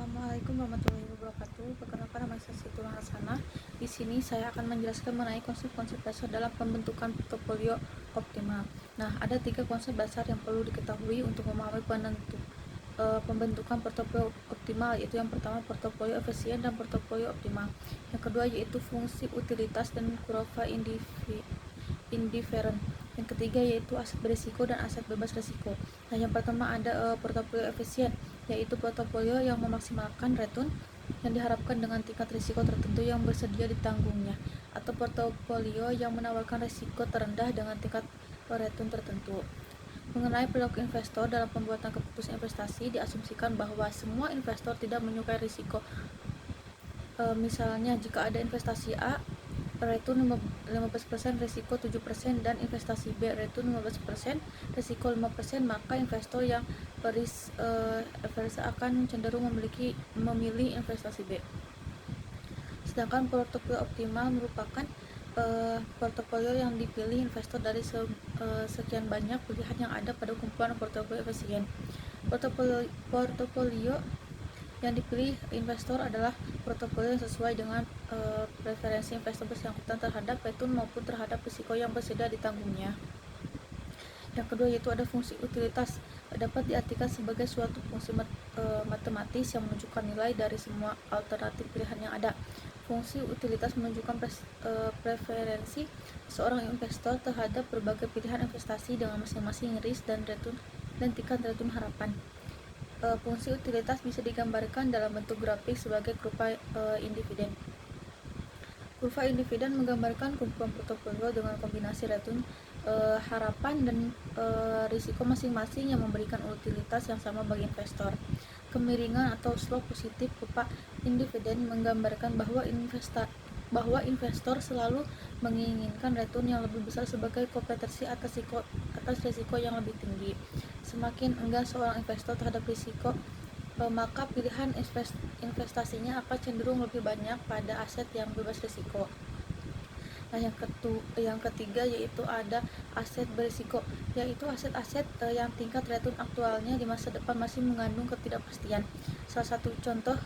Assalamualaikum warahmatullahi wabarakatuh. Perkenalkan, nama saya Situlah Hasanah. Di sini saya akan menjelaskan mengenai konsep-konsep dasar dalam pembentukan portofolio optimal. Nah, ada 3 konsep dasar yang perlu diketahui untuk memahami pembentukan portofolio optimal, yaitu yang pertama portofolio efisien dan portofolio optimal. Yang kedua yaitu fungsi utilitas dan kurva indifferent. Yang ketiga yaitu aset berisiko dan aset bebas risiko. Nah, yang pertama ada portofolio efisien, yaitu portofolio yang memaksimalkan return yang diharapkan dengan tingkat risiko tertentu yang bersedia ditanggungnya, atau portofolio yang menawarkan risiko terendah dengan tingkat return tertentu. Mengenai perilaku investor dalam pembuatan keputusan investasi, diasumsikan bahwa semua investor tidak menyukai risiko. Misalnya, jika ada investasi A, return 15%, risiko 7%, dan investasi B, return 15%, risiko 5%, maka investor yang akan cenderung memilih investasi B. Sedangkan portofolio optimal merupakan portofolio yang dipilih investor dari sekian banyak pilihan yang ada pada kumpulan portofolio efisien. Portofolio yang dipilih investor adalah portofolio yang sesuai dengan preferensi investor bersangkutan terhadap return maupun terhadap risiko yang bersedia ditanggungnya. Yang kedua yaitu ada fungsi utilitas, dapat diartikan sebagai suatu fungsi matematis yang menunjukkan nilai dari semua alternatif pilihan yang ada. Fungsi utilitas menunjukkan preferensi seorang investor terhadap berbagai pilihan investasi dengan masing-masing risk dan return dan tingkat return harapan. Fungsi utilitas bisa digambarkan dalam bentuk grafik sebagai kurva individen. Kurva individen menggambarkan kumpulan portofolio dengan kombinasi return harapan dan risiko masing-masing yang memberikan utilitas yang sama bagi investor. Kemiringan atau slope positif kurva individen menggambarkan bahwa investor selalu menginginkan return yang lebih besar sebagai kompensasi atas risiko yang lebih tinggi. Semakin enggan seorang investor terhadap risiko, maka pilihan investasinya akan cenderung lebih banyak pada aset yang bebas risiko. Nah, yang ketiga yaitu ada aset berisiko, yaitu aset-aset yang tingkat return aktualnya di masa depan masih mengandung ketidakpastian. Salah satu contoh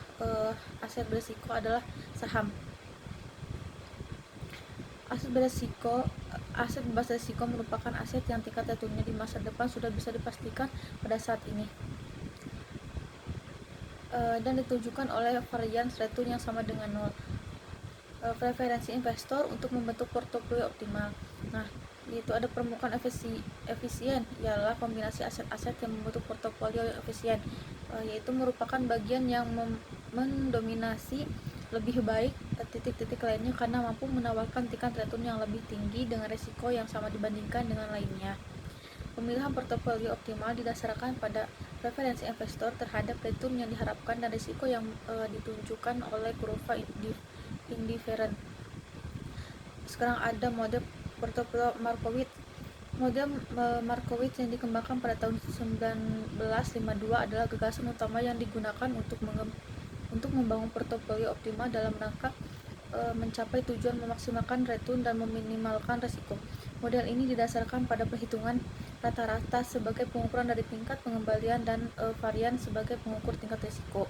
aset berisiko adalah saham. Aset bebas risiko merupakan aset yang tingkat returnnya di masa depan sudah bisa dipastikan pada saat ini, dan ditunjukkan oleh varians return yang sama dengan 0. Preferensi investor untuk membentuk portofolio optimal. Nah, yaitu ada permukaan efisien, ialah kombinasi aset-aset yang membentuk portofolio yang efisien, yaitu merupakan bagian yang mendominasi lebih baik titik-titik lainnya karena mampu menawarkan tingkat return yang lebih tinggi dengan risiko yang sama dibandingkan dengan lainnya. Pemilihan portofolio optimal didasarkan pada preferensi investor terhadap return yang diharapkan dan risiko yang ditunjukkan oleh kurva indifferent. Sekarang ada model portofolio Markowitz. Model Markowitz yang dikembangkan pada tahun 1952 adalah gagasan utama yang digunakan untuk membangun portofolio optimal dalam rangka mencapai tujuan memaksimalkan return dan meminimalkan risiko. Model ini didasarkan pada perhitungan rata-rata sebagai pengukuran dari tingkat pengembalian dan varian sebagai pengukur tingkat risiko.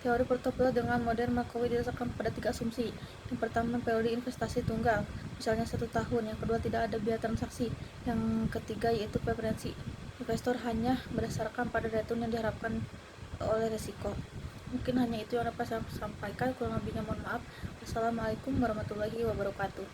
Teori portofolio dengan model Markowitz didasarkan pada 3 asumsi. Yang pertama, periode investasi tunggal, misalnya 1 tahun. Yang kedua, tidak ada biaya transaksi. Yang ketiga yaitu preferensi investor hanya berdasarkan pada return yang diharapkan oleh risiko. Mungkin hanya itu yang dapat saya sampaikan, kurang lebihnya mohon maaf. Wassalamualaikum warahmatullahi wabarakatuh.